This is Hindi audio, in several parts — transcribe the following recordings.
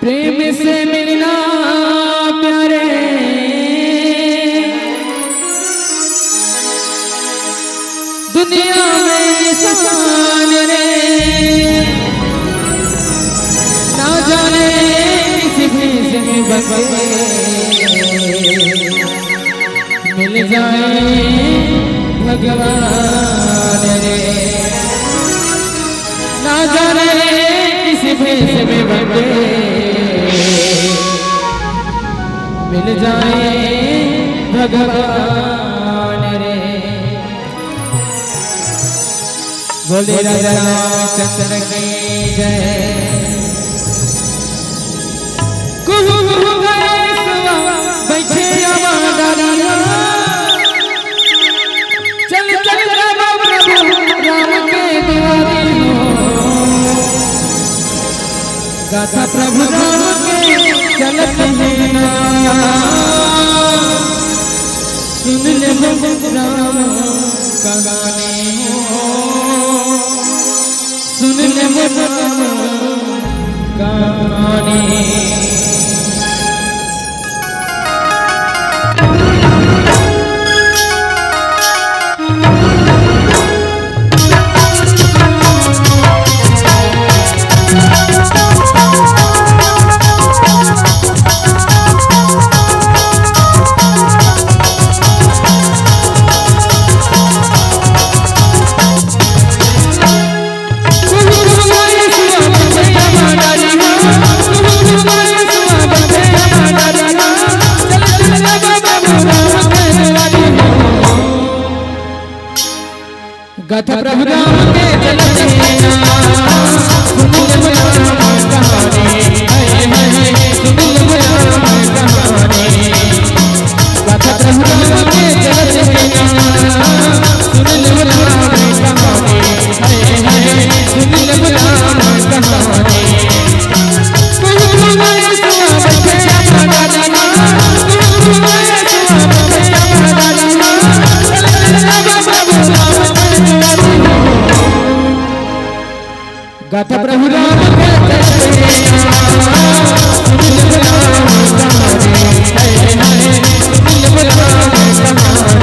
प्रेम से मिलना प्यारे दुनिया में इंसान रे ना जाने किसी भी से मिल जाए भगवान रे ना जाने किसी भेष में बंदे मिल जाए भगवान रे। बोले राजा रामचंद्र की जय। कुहू कुहू गए सुआ बैठे अवादारिया चल चल रामा प्रभु राम के दुआरी हो गाथा प्रभु राम के चलत हैं सुन ले राम का गाने हो सुन ले राम का गाने। गाथा प्रभु राम के चलते सुन ले राम कहानी सुन ले राम कहानी गाथा प्रभु राम के चलते सुन ले राम कहानी सुन ले राम कहानी। गाथा प्रभु राम के चलते सुन ले राम कहानी सुन ले राम कहानी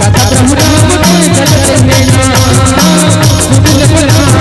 गाथा प्रभु राम के चलते सुन ले राम कहानी सुन ले राम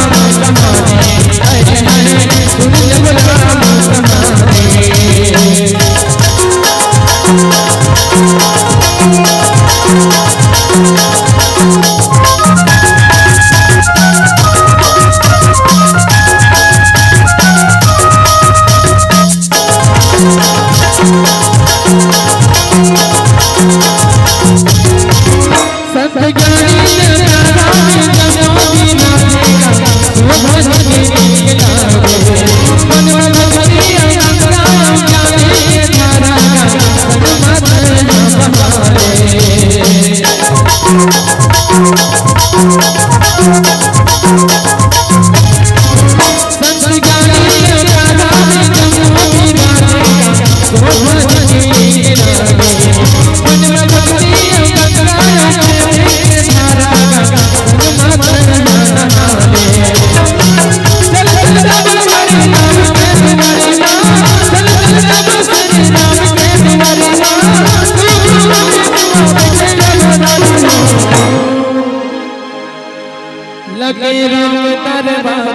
लगे राम दरबार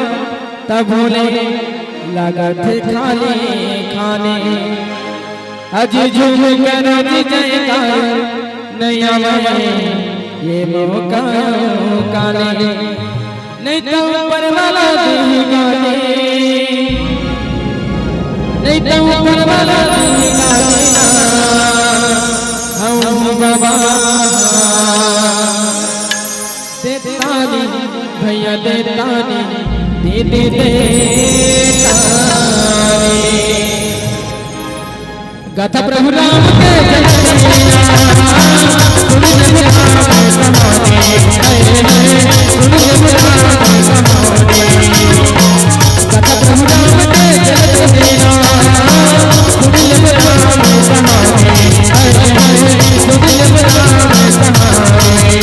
तब भोले लगा थे खाने खाने अज झूम कर जयकार नया ये मौका काले नहीं तो ऊपर वाला नहीं गाने नहीं तो ऊपर वाला नहीं गाने हम बाबा देतानी भैया देतानी दे दे देतानी गाथा प्रभु राम के चलते सुन ले राम कहानी सुन ले राम कहानी गाथा प्रभु राम के चलते सुन ले राम कहानी सुन ले राम कहानी।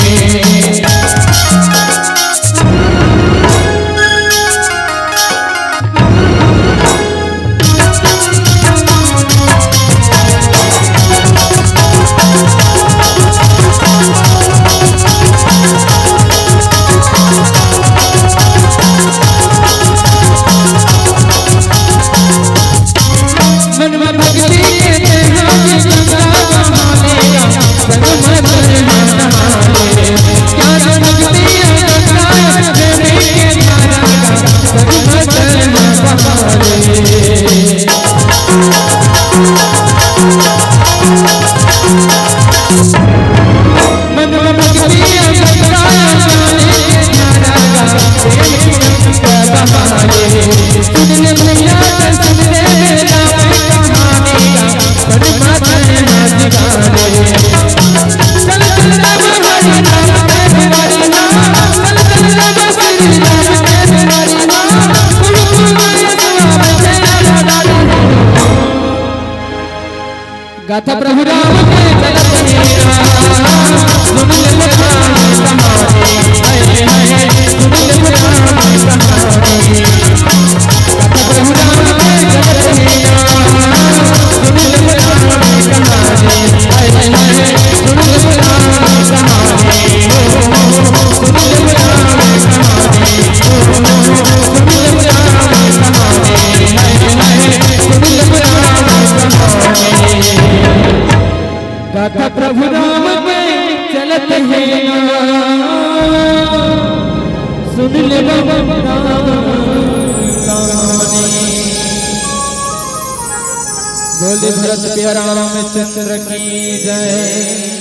सुन ले मैया सुन ले राम कहानी बड़ी बात है मजगारे चल चल राम हरि नाम तेरे हरि नाम चल चल राम हरि नाम तेरे हरि नाम गुरु माया नाम तेरा दारू गाथा प्रभु राम के चलत हीरा सुन ले राम कहानी हाय हाय सुन ले राम कहानी गाथा प्रभु राम के चलत हीरा सुन ले राम कहानी हाय हाय सुन ले राम कहानी सुन ले राम कहानी सुन ले राम कहानी हाय हाय सुन ले राम कहानी गाथा प्रभु राम के चलत है सुन ले राम कहानी बोले भरत प्यारा रामचंद्र की जय।